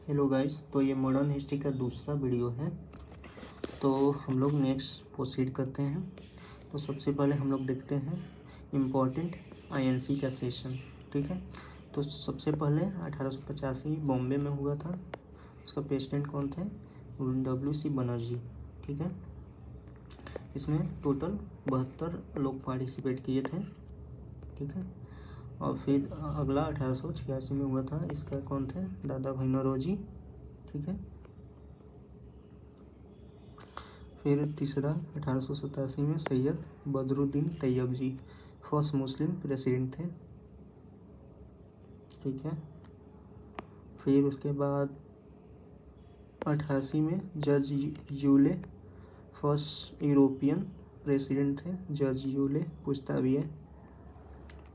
Hello guys, तो ये modern history का दूसरा वीडियो है। तो हम लोग नेक्स्ट प्रोसीड करते हैं। तो सबसे पहले हम लोग देखते हैं इम्पोर्टेंट आईएनसी का सेशन। ठीक है, तो सबसे पहले 1885 बॉम्बे में हुआ था। उसका प्रेसिडेंट कौन थे? WC बनर्जी। ठीक है, इसमें टोटल 72 लोग पार्टिसिपेट किए थे। ठीक है, और फिर अगला 1886 में हुआ था। इसका कौन थे? दादा भाई नौरोजी। ठीक है, फिर तीसरा 1887 में सैयद बदरुद्दीन तैयब जी फर्स्ट मुस्लिम प्रेसिडेंट थे। ठीक है, फिर उसके बाद 88 में जज यूले फर्स्ट यूरोपियन प्रेसिडेंट थे। जज यूले पूछता भी है।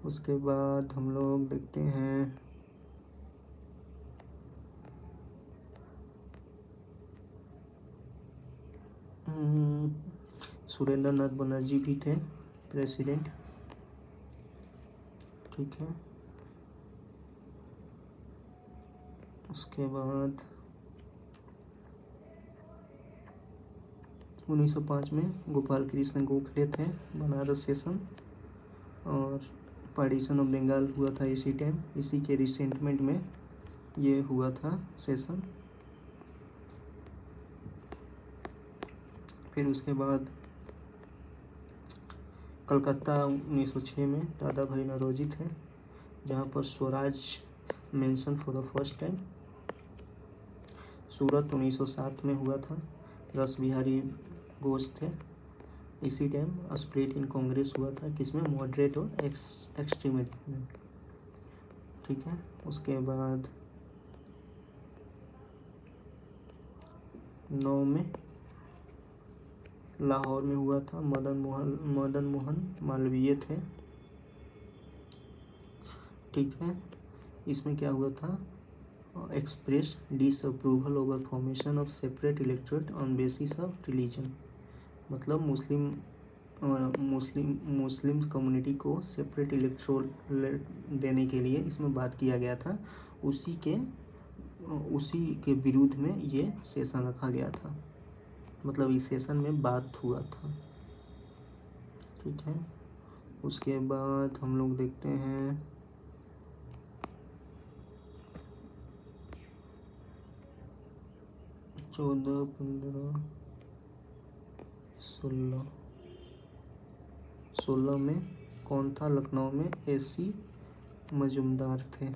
उसके बाद हम लोग देखते हैं सुरेंद्र नाथ बनर्जी भी थे प्रेसिडेंट। ठीक है, उसके बाद 1905 में गोपाल कृष्ण गोखले थे बनारस सेशन, और पार्टीशन ऑफ बंगाल हुआ था इसी टाइम। इसी के रिसेंटमेंट में ये हुआ था सेशन। फिर उसके बाद कलकत्ता 1906 में दादा भाई नौरोजी थे, जहाँ पर Swaraj mention for the first time. Surat 1907 में हुआ था। रस बिहारी घोष थे। इसी टाइम स्प्लिट इन कांग्रेस हुआ था, किसमें? मॉडरेट और एक्सट्रीमिस्ट में। ठीक है, उसके बाद 9 में लाहौर में हुआ था। मदन मोहन मालवीय थे। ठीक है, इसमें क्या हुआ था? Express disapproval over formation of separate electorate on basis of religion. मतलब मुस्लिम कम्युनिटी को सेपरेट इलेक्टोरेट देने के लिए इसमें बात किया गया था। उसी के विरुद्ध में ये सेशन रखा गया था। मतलब इस सेशन में बात हुआ था। ठीक है, उसके बाद हम लोग देखते हैं 14, 15, 16 में कौन था लखनऊ में? AC मजुमदार थे।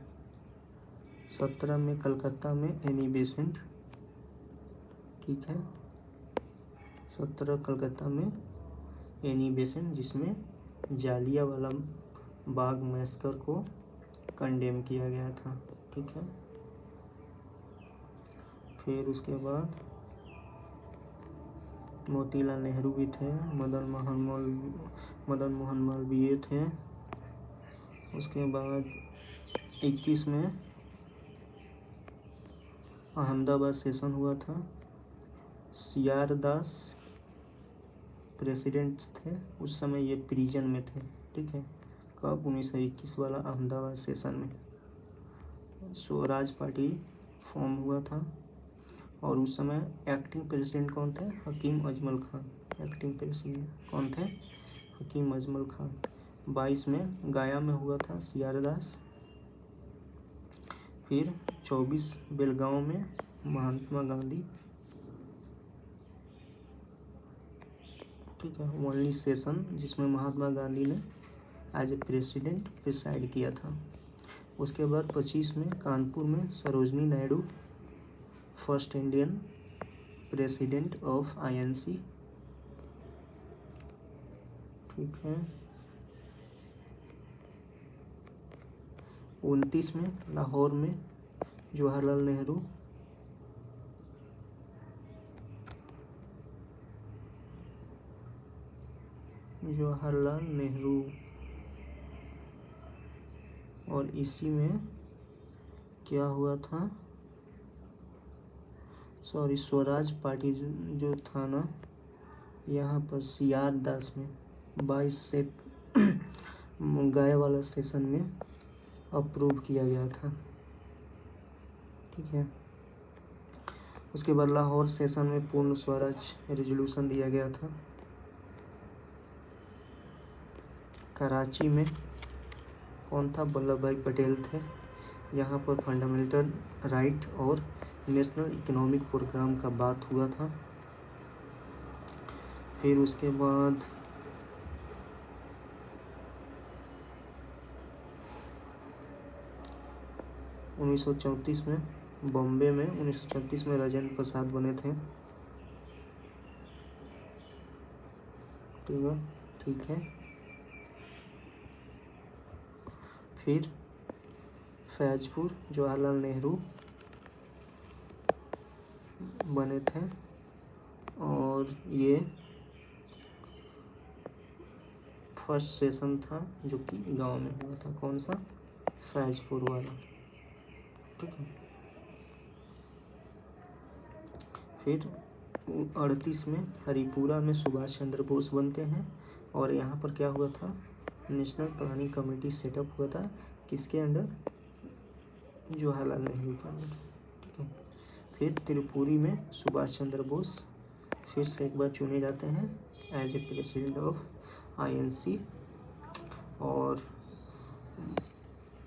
17 में कलकत्ता में एनी बेसेंट। ठीक है, 17 कलकत्ता में एनी बेसेंट, जिसमें जालियांवाला बाग मैसकर को कंडेम किया गया था। ठीक है, फिर उसके बाद मोतीलाल नेहरू भी थे। मदन मोहन मालवीय थे। उसके बाद 21 में अहमदाबाद सेशन हुआ था। CR दास प्रेसिडेंट थे। उस समय ये प्रिजन में थे। ठीक है, कब? 1921 वाला अहमदाबाद सेशन में स्वराज पार्टी फॉर्म हुआ था। और उस समय एक्टिंग प्रेसिडेंट कौन थे? हकीम अजमल खान। एक्टिंग प्रेसिडेंट कौन थे? हकीम अजमल खान। 22 में गया में हुआ था CR दास। फिर 24 बेलगांव में महात्मा गांधी। ठीक है, ओनली सेशन जिसमें महात्मा गांधी ने एज ए प्रेसिडेंट प्रिसाइड किया था। उसके बाद 25 में कानपुर में Sarojini Naidu first Indian president of INC। ठीक है, 29 में लाहौर में जवाहरलाल नेहरू, और इसी में क्या हुआ था? सॉरी, स्वराज पार्टी जो था ना, यहाँ पर CR दास में 22 से गया वाला सेशन में अप्रूव किया गया था। ठीक है, उसके बाद लाहौर सेशन में पूर्ण स्वराज रेजोल्यूशन दिया गया था। कराची में कौन था? वल्लभ भाई पटेल थे। यहाँ पर फंडामेंटल राइट और नेशनल इकोनॉमिक प्रोग्राम का बात हुआ था। फिर उसके बाद 1934 में बॉम्बे में 1934 में राजेंद्र प्रसाद बने थे। ठीक है। फिर फैजपुर जवाहरलाल नेहरू बने थे और ये फर्स्ट सेशन था जो कि गांव में हुआ था। कौन सा? फैजपुर वाला। ठीक है। फिर 38 में हरिपुरा में सुभाष चंद्र बोस बनते हैं और यहाँ पर क्या हुआ था? नेशनल प्लानिंग कमेटी सेटअप हुआ था। किसके अंडर? जवाहरलाल नेहरू के अंडर। ठीक है। फिर त्रिपुरी में सुभाष चंद्र बोस फिर से एक बार चुने जाते हैं as a president of INC और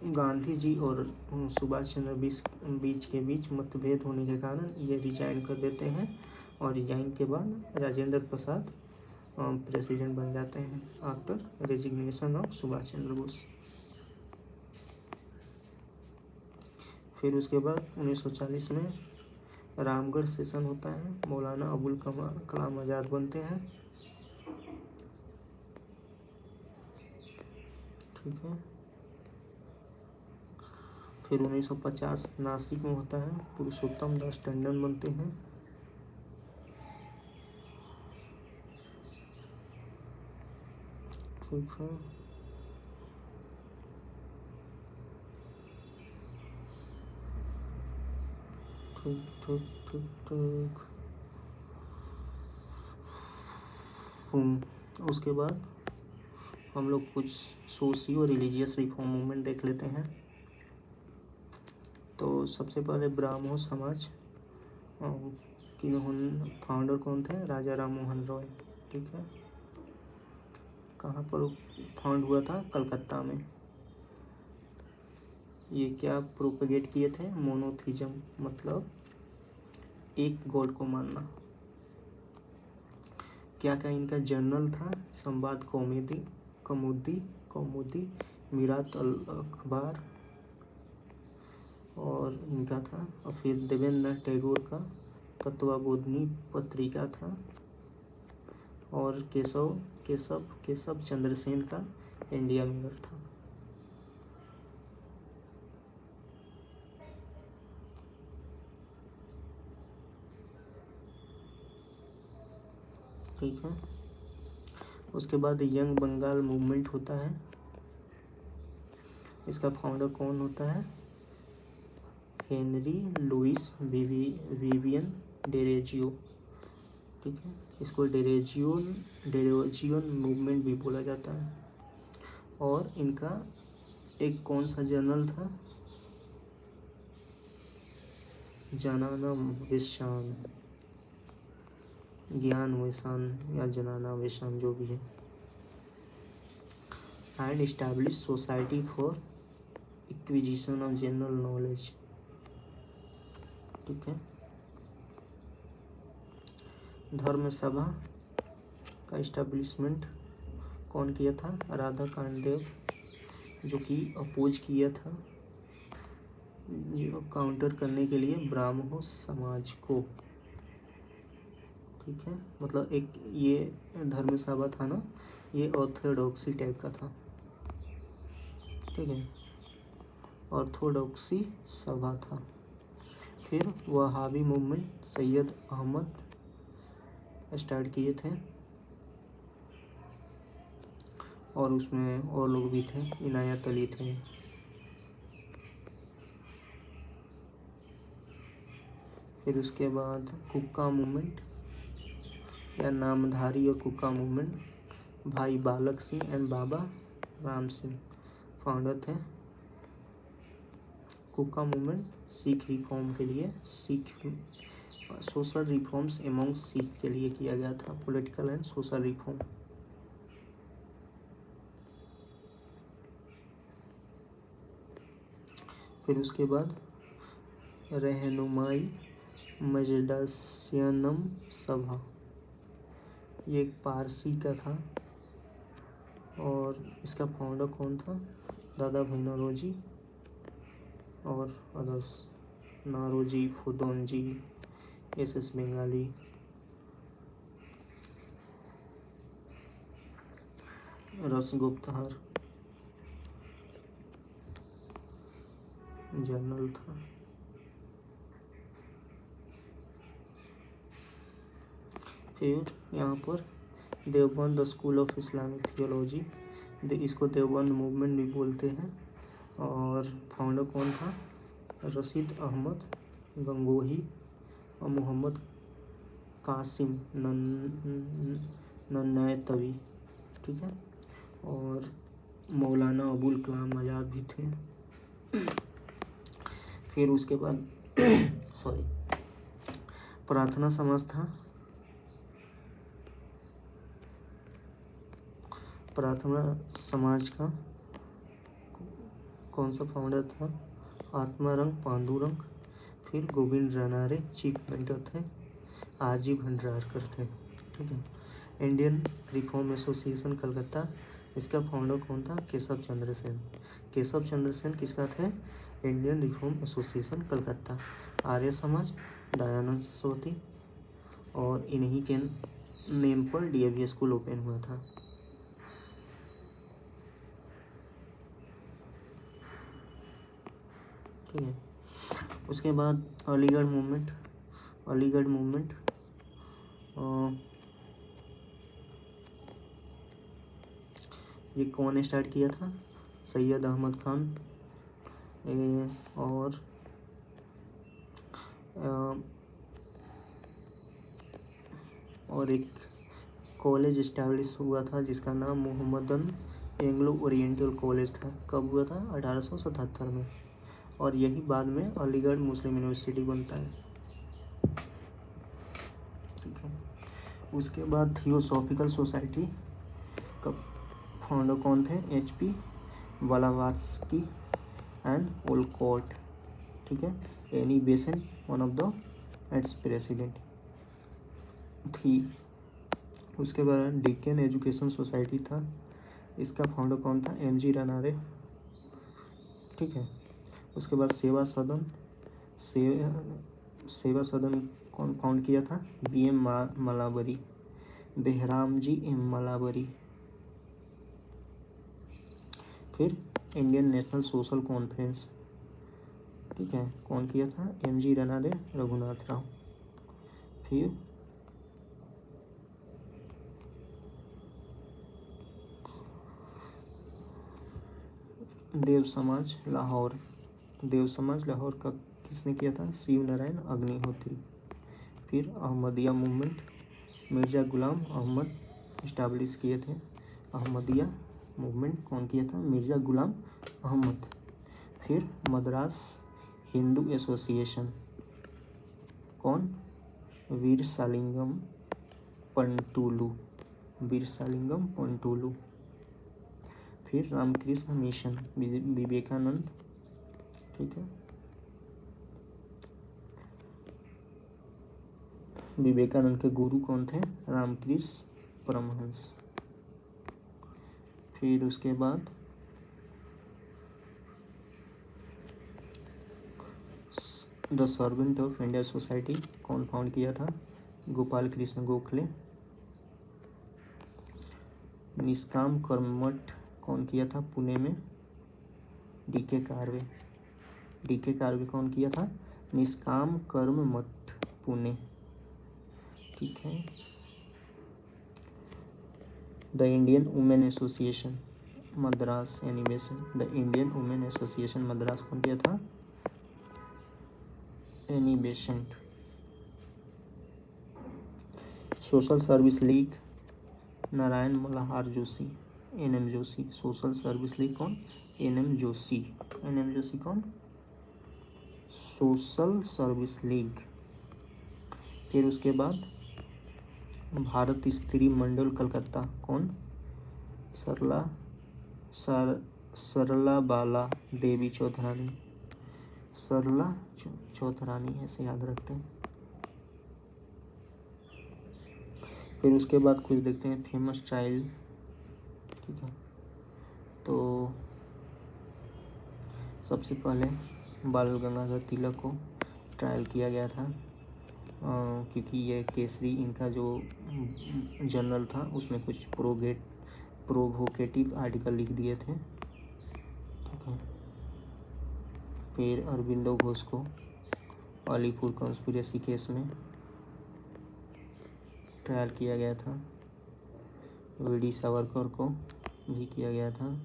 गांधी जी और सुभाष चंद्र बीच के बीच मतभेद होने के कारण ये रिजाइन कर देते हैं और रिजाइन के बाद राजेंद्र प्रसाद प्रेसिडेंट बन जाते हैं after resignation of Subhash Chandra Bose. फिर उसके बाद 1940 में रामगढ़ सेशन होता है। मौलाना अबुल कलाम आज़ाद बनते हैं। ठीक है। फिर 1950 नासिक में होता है। पुरुषोत्तम दास टंडन बनते हैं। ठीक है। ठीक। उसके बाद हम लोग कुछ सोशियो रिलीजियस रिफॉर्म मूवमेंट देख लेते हैं। तो सबसे पहले ब्राह्मो समाज की फाउंडर कौन थे? राजा राम मोहन रॉय। ठीक है। कहाँ पर फाउंड हुआ था? कलकत्ता में। ये क्या प्रोपेगेट किए थे? मोनोथिज्म, मतलब एक गॉड को मानना। क्या क्या इनका जर्नल था? संवाद कौमुदी, मीरात अल अखबार और इनका था। और फिर देवेंद्रनाथ टैगोर का तत्वबोधिनी पत्रिका था और केशव चंद्र सेन का इंडिया मिरर था। ठीक है। उसके बाद यंग बंगाल मूवमेंट होता है। इसका फाउंडर कौन होता है? हेनरी लुइस विवियन डेरेजियो। ठीक है। इसको डेरेजियन मूवमेंट भी बोला जाता है। और इनका एक कौन सा जर्नल था? जनाना वेशान, ज्ञान वेशान या जनाना वेशान जो भी है। And establish society for acquisition of general knowledge. ठीक है। धर्म सभा का इस्टेब्लिशमेंट कौन किया था? राधा कांडेव, जो कि अपोज किया था जो काउंटर करने के लिए ब्राह्मो समाज को। ठीक है। मतलब एक ये धर्म सभा था ना, ये ऑर्थोडॉक्सी टाइप का था। ठीक है। ऑर्थोडॉक्सी सभा था। फिर वहाबी मूवमेंट सैयद अहमद स्टार्ट किए थे और उसमें और लोग भी थे, इनायत अली थे। फिर उसके बाद कुक्का मूवमेंट या नामधारी और कुक्का मूवमेंट भाई बालक Singh and Baba Ram Singh founder थे। कुक्का मूवमेंट सिख रिफॉर्म के लिए, Sikh social reforms among Sikh के लिए किया गया था, पॉलिटिकल एंड सोशल रिफॉर्म। फिर उसके बाद रहनुमाई मजदस्यनम सभा, ये एक पारसी का था और इसका फाउंडर कौन था? दादा भाई नौरोजी और अदर्स, नारोजी, फुदोनजी, एस बंगाली। रसगुप्तहर जनरल था। फिर यहाँ पर Deoband school of Islamic theology, इसको देवबंद मूवमेंट भी बोलते हैं। और फाउंडर कौन था? रशीद अहमद गंगोही और मोहम्मद कासिम नन्नैतवी, ठीक है। और मौलाना अबुल कलाम आज़ाद भी थे। फिर उसके बाद सॉरी, प्रार्थना समाज था। प्रार्थना समाज का कौन सा फाउंडर था? आत्मारंग पांडुरंग। फिर गोविंद रानारे चीफ मेंटर थे, आरजी भंडारकर थे, ठीक है। इंडियन रिफॉर्म एसोसिएशन कलकत्ता, इसका फाउंडर कौन था? केशव चंद्र सेन। केशव चंद्र सेन किसका थे? Indian reform association Calcutta. Arya Samaj Dayanand Saraswati, और इन्हीं के नेम पर डीएवी स्कूल ओपन हुआ था। ठीक है। उसके बाद अलीगढ़ मूवमेंट। अलीगढ़ मूवमेंट ये कौन स्टार्ट किया था? सैयद अहमद खान। और एक कॉलेज इस्टेब्लिश हुआ था जिसका नाम मोहम्मदन एंग्लो ओरिएंटल कॉलेज था। कब हुआ था? 1877 में। और यही बाद में अलीगढ़ मुस्लिम यूनिवर्सिटी बनता है, ठीक है। उसके बाद थियोसॉफिकल सोसाइटी का फाउंडर कौन थे? HP ब्लावात्स्की एंड ओलकॉट, ठीक है। Annie Besant one of the its president थी। उसके बाद डिकेन एजुकेशन सोसाइटी था, इसका फाउंडर कौन था? MG रनारे, ठीक है। उसके बाद सेवा सदन। सेवा सदन कौन फाउंड किया था? BM मलाबरी, Behramji M मलाबरी। फिर इंडियन नेशनल सोशल कॉन्फ्रेंस, ठीक है, कौन किया था? MG रनारे, रघुनाथ राव। फिर देव समाज लाहौर। देव समाज लाहौर का किसने किया था? शिव नारायण अग्निहोत्री। फिर अहमदिया मूवमेंट, मिर्ज़ा गुलाम अहमद इस्टेब्लिश किए थे। अहमदिया मूवमेंट कौन किया था? मिर्ज़ा गुलाम अहमद। फिर मद्रास हिंदू एसोसिएशन, कौन? वीरसालिंगम पंटुलू, वीरसालिंगम पंटुलू। फिर रामकृष्ण मिशन, विवेकानंद, ठीक है। विवेकानंद के गुरु कौन थे? रामकृष्ण परमहंस। फिर उसके बाद the servant of India society कौन फाउंड किया था? गोपाल कृष्ण गोखले। निष्काम कर्मठ कौन किया था? पुणे में DK कार्वे। DK कार्वे कौन किया था? निष्काम कर्म मठ, पुणे, ठीक है। The Indian women association Madras animation, the Indian women association Madras कौन किया था? Annie Besant. Social service league Narayan Malhar Joshi, NM Joshi. Social service league कौन? NM जोशी। NM जोशी कौन? Social service league. फिर उसके बाद भारत स्त्री मंडल कलकत्ता, कौन? सरला बाला देवी चौधरानी, सरला चौधरानी, ऐसे याद रखते हैं। फिर उसके बाद कुछ देखते हैं फेमस चाइल्ड, ठीक है। तो सबसे पहले बाल गंगाधर तिलक को ट्रायल किया गया था, क्योंकि ये केसरी इनका जो जर्नल था उसमें कुछ प्रोवोकेटिव आर्टिकल लिख दिए थे, ठीक है। फिर अरबिंदो घोष को अलीपुर कॉन्स्पिरेसी केस में ट्रायल किया गया था। वीडी सावरकर को भी किया गया था।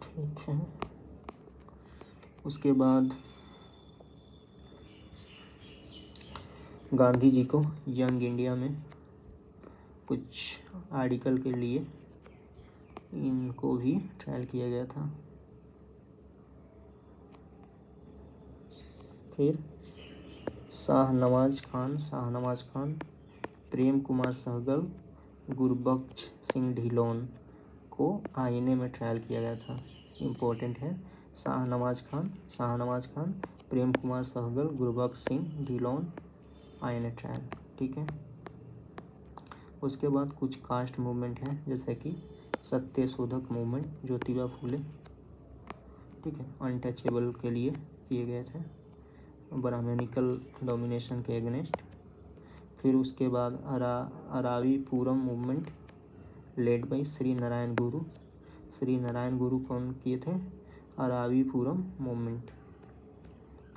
ठीक है। उसके बाद गांधी जी को यंग इंडिया में कुछ आर्टिकल के लिए इनको भी ट्रायल किया गया था। फिर शाहनवाज खान, प्रेम कुमार सहगल, गुरबख्श सिंह ढिल्लोन को आईएनए में ट्रायल किया गया था। इम्पोर्टेंट है, शाहनवाज खान, प्रेम कुमार सहगल, गुरबख्श सिंह ढिल्लोन, आईएनए ट्रायल, ठीक है। उसके बाद कुछ कास्ट मूवमेंट है, जैसे कि सत्य शोधक मूवमेंट, ज्योतिबा फूले, ठीक है, अनटचेबल के लिए किए गए थे, ब्राह्मणिकल डोमिनेशन के अगेंस्ट। फिर उसके बाद Aruvippuram movement led by Shri Narayana Guru कौन किए थे? Aruvippuram movement.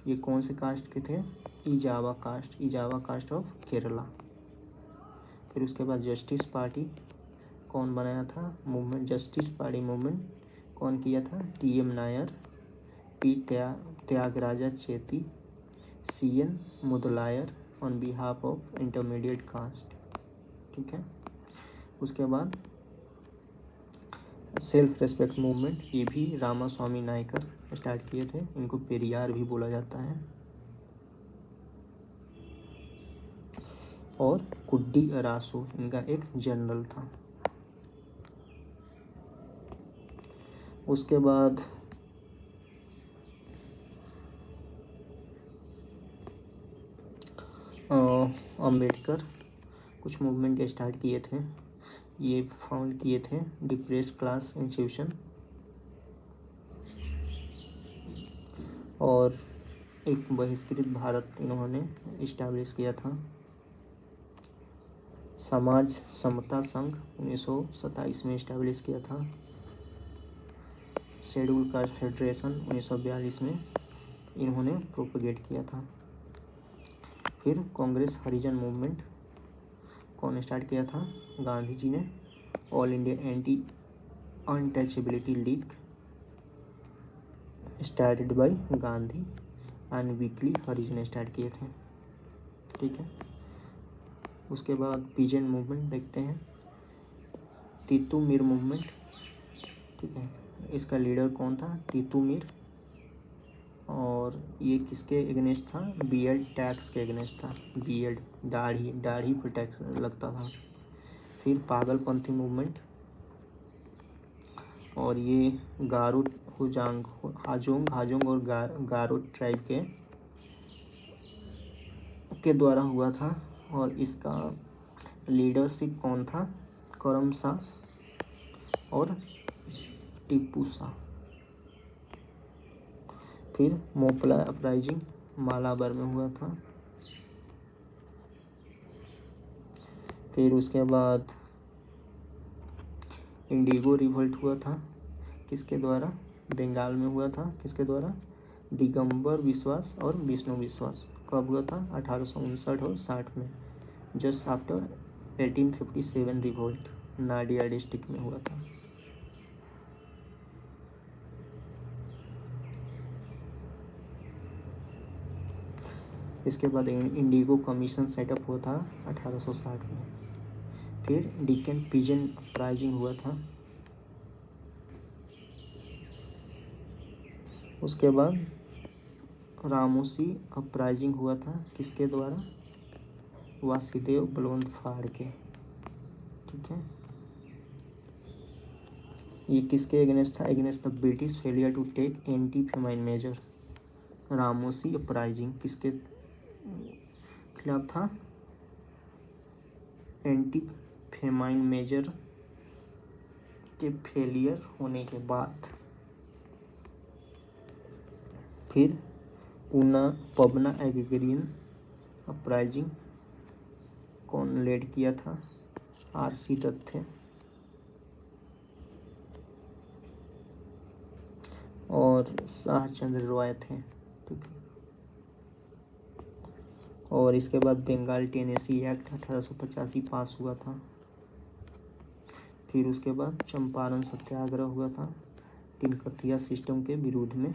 ये कौन से कास्ट के थे? Ezhava caste of Kerala. फिर उसके बाद जस्टिस पार्टी कौन बनाया था मूवमेंट? जस्टिस पार्टी मूवमेंट कौन किया था? TM Nair, P Thyagaraja Chetty, CN Mudaliar on behalf of intermediate caste, ठीक है। उसके बाद सेल्फ रेस्पेक्ट मूवमेंट, ये भी रामास्वामी नायकर स्टार्ट किए थे, इनको पेरियार भी बोला जाता है। और कुड्डी अरासू इनका एक जनरल था। उसके बाद अम्बेडकर कुछ मूवमेंट स्टार्ट किए थे। ये फाउंड किए थे डिप्रेस क्लास इंस्टीट्यूशन, और एक बहिष्कृत भारत इन्होंने इस्टेब्लिश किया था। समाज समता संघ 1927 में इस्टेब्लिश किया था। शेड्यूल कास्ट फेडरेशन 1942 में इन्होंने प्रोपगेट किया था। फिर कांग्रेस हरिजन मूवमेंट कौन स्टार्ट किया था? गांधी जी ने। All India anti untouchability league started by Gandhi and weekly Harijan start किए थे, ठीक है। उसके बाद पीजेंट मूवमेंट देखते हैं, तीतू मीर मूवमेंट, ठीक है। इसका लीडर कौन था? तीतू मीर, और ये किसके अगेंस्ट था? बीएड टैक्स के अगेंस्ट था। बीएड दाढ़ी पर टैक्स लगता था। फिर पागलपंथी मूवमेंट, और ये गारो हाजोंग और गारो ट्राइब के द्वारा हुआ था, और इसका लीडरशिप कौन था? करम शाह और टीपू शाह। फिर मोपला अपराइजिंग मालाबार में हुआ था। फिर उसके बाद इंडिगो रिवोल्ट हुआ था, किसके द्वारा? बंगाल में हुआ था। किसके द्वारा? दिगंबर विश्वास और विष्णु विश्वास। कब हुआ था? 1859 और 60 में, just after 1857 revolt, Nadia district में हुआ था। इसके बाद इंडिगो कमीशन सेटअप हुआ था 1860 में। फिर डिकन पिजन अपराइजिंग हुआ था उसके बाद रामोसी अपराइजिंग हुआ था किसके द्वारा? वासुदेव बलवंत फाड़ के। ठीक है, ये किसके अगेंस्ट था? Against the British failure to take anti famine measure. Ramosi uprising किसके खिलाफ था? एंटी फेमाइन मेजर के फेलियर होने के बाद। फिर पबना एग्रीन अपराइजिंग कौन लेड किया था? आरसी दत्त थे। और शाह चंद्र रॉय थे। ठीक है, और इसके बाद बंगाल टेनेसी एक्ट 1885 पास हुआ था। फिर उसके बाद चंपारण सत्याग्रह हुआ था तिनकतिया सिस्टम के विरोध में।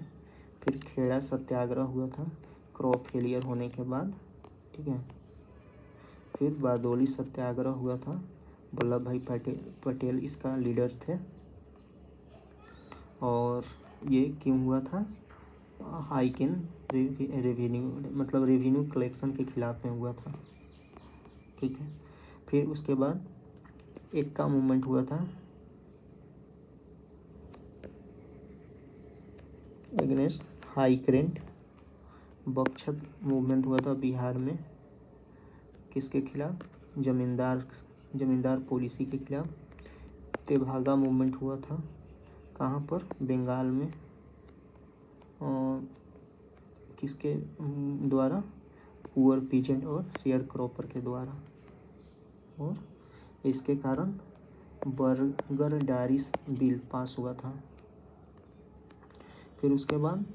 फिर खेड़ा सत्याग्रह हुआ था क्रॉप फेलियर होने के बाद। ठीक है, फिर बारदोली सत्याग्रह हुआ था, वल्लभ भाई पटेल इसका लीडर थे। और ये क्यों हुआ था? हाइक इन रेवेन्यू, मतलब रेवेन्यू कलेक्शन के खिलाफ में हुआ था। ठीक है, फिर उसके बाद एक का मूवमेंट हुआ था against high current. Buxar movement हुआ था बिहार में, किसके खिलाफ? जमींदार पॉलिसी के खिलाफ। तेभागा मूवमेंट हुआ था कहाँ पर? बंगाल में। और किसके द्वारा? पुअर पीजेंट और शेयर क्रॉपर के द्वारा। और इसके कारण बर्गर डायरीज बिल पास हुआ था। फिर उसके बाद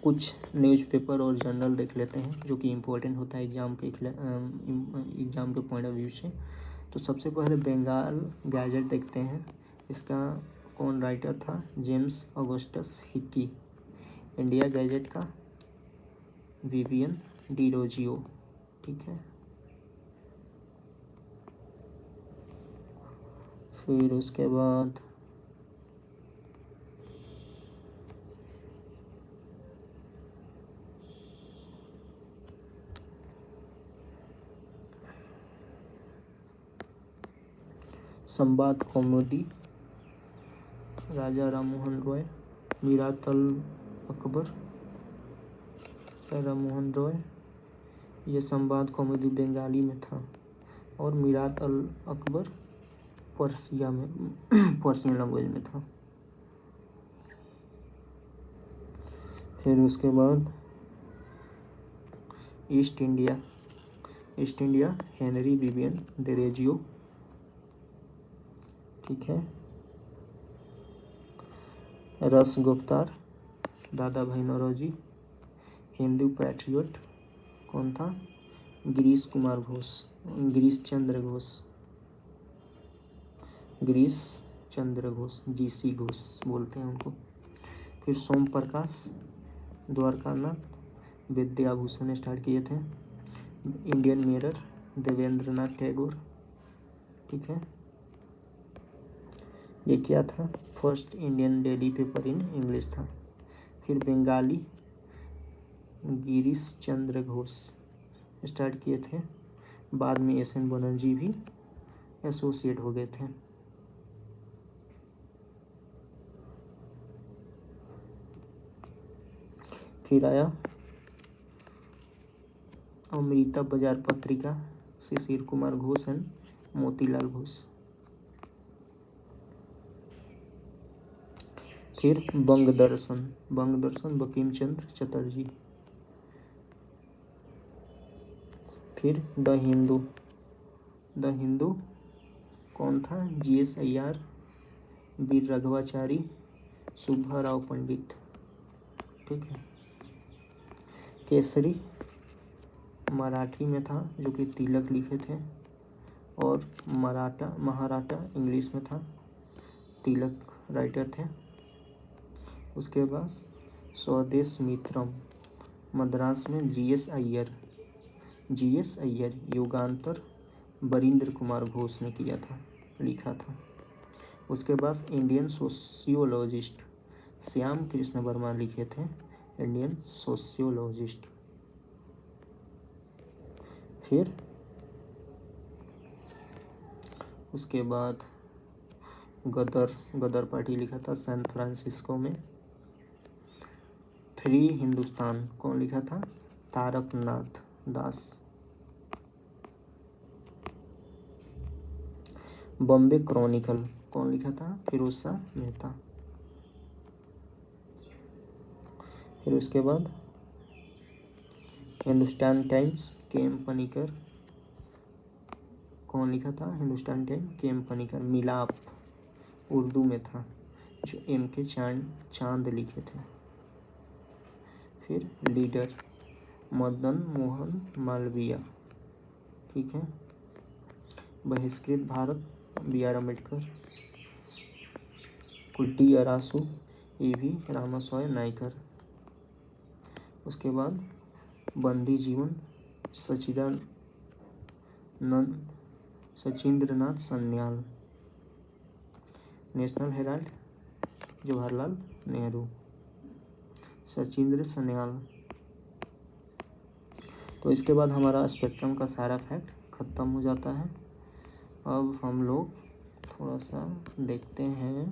कुछ न्यूज़पेपर और जर्नल देख लेते हैं जो कि इम्पोर्टेंट होता है एग्ज़ाम के पॉइंट ऑफ व्यू से। तो सबसे पहले बंगाल गैजेट देखते हैं। इसका कौन राइटर था? James Augustus Hickey. India gadget का विवियन डिरोजियो। ठीक है, फिर उसके बाद संवाद कौमुदी, राजा राममोहन रॉय। मीरातल अकबर, राममोहन रॉय। ये संवाद कौमुदी बंगाली में था और मीरात अल अकबर पर्सियन लैंग्वेज में था। फिर उसके बाद east India Henry Vivian Derozio. ठीक है, रस गुप्तार, दादा भाई नौरोजी। हिंदू पैट्रियट कौन था? गिरीश चंद्र घोष, जीसी घोष बोलते हैं उनको। फिर सोम प्रकाश द्वारकानाथ विद्याभूषण स्टार्ट किए थे। Indian mirror Devendranath Tagore. ठीक है, ये क्या था? First Indian daily paper in English था। फिर बंगाली गिरीश चंद्र घोष स्टार्ट किए थे, बाद में एस.एन. बनर्जी भी एसोसिएट हो गए थे। फिर आया अमृता बाजार पत्रिका, शिशिर कुमार घोष एंड मोतीलाल घोष। फिर बंग दर्शन बंकिम चंद्र चटर्जी। फिर द हिंदू कौन था? जीएस अय्यर, वीर राघवाचारी, सुब्बा राव पंडित। ठीक है, केसरी मराठी में था जो कि तिलक लिखे थे, और महाराठा इंग्लिश में था, तिलक राइटर थे। उसके बाद स्वदेश मित्रम मद्रास में जीएस अय्यर, युगांतर बरिंद्र कुमार घोष ने किया था, लिखा था। उसके बाद इंडियन सोशियोलॉजिस्ट श्याम कृष्ण वर्मा लिखे थे, इंडियन सोशियोलॉजिस्ट। फिर उसके बाद गदर पार्टी लिखा था सैन फ्रांसिस्को में। फ्री हिंदुस्तान कौन लिखा था? तारकनाथ दास। बॉम्बे क्रॉनिकल कौन लिखा था? फिरोज शाह मेहता। फिर उसके बाद हिंदुस्तान टाइम्स के एम पनिकर कौन लिखा था? हिंदुस्तान टाइम्स के एम पनिकर। मिलाप उर्दू में था, जो एम के चांद लिखे थे। फिर लीडर मदन मोहन मालवीय, ठीक है। बहिष्कृत भारत बी आर अम्बेडकर। कुट्टी अरासू ए भी रामास्वामी नायकर। उसके बाद बंदी जीवन सचिंद्रनाथ सन्याल। National Herald Jawaharlal Nehru. सचिंद्र सन्याल। तो इसके बाद हमारा स्पेक्ट्रम का सारा फैक्ट ख़त्म हो जाता है। अब हम लोग थोड़ा सा देखते हैं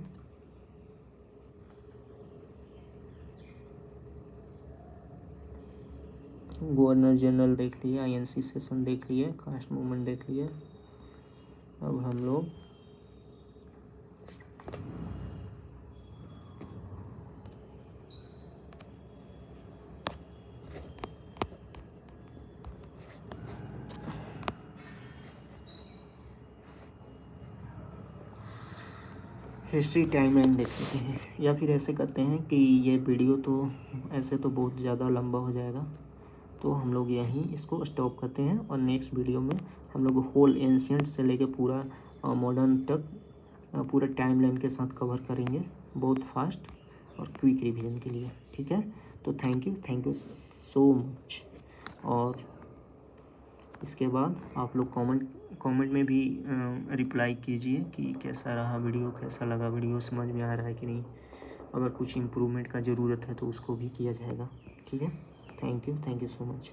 गवर्नर जनरल देख लिए, आईएनसी सेशन देख लिए, कास्ट मूवमेंट देख लिए। अब हम लोग हिस्ट्री टाइमलाइन देख लेते हैं, या फिर ऐसे करते हैं कि ये वीडियो तो ऐसे तो बहुत ज़्यादा लंबा हो जाएगा, तो हम लोग यहीं इसको स्टॉप करते हैं और नेक्स्ट वीडियो में हम लोग होल एंशिएंट से लेके पूरा मॉडर्न तक पूरा टाइमलाइन के साथ कवर करेंगे, बहुत फास्ट और क्विक रिवीजन के लिए, ठीक है। तो थैंक यू सो मच। और इसके बाद आप लोग कमेंट में भी रिप्लाई कीजिए कि कैसा रहा वीडियो, कैसा लगा वीडियो, समझ में आ रहा है कि नहीं। अगर कुछ इम्प्रूवमेंट का ज़रूरत है तो उसको भी किया जाएगा, ठीक है। Thank you so much.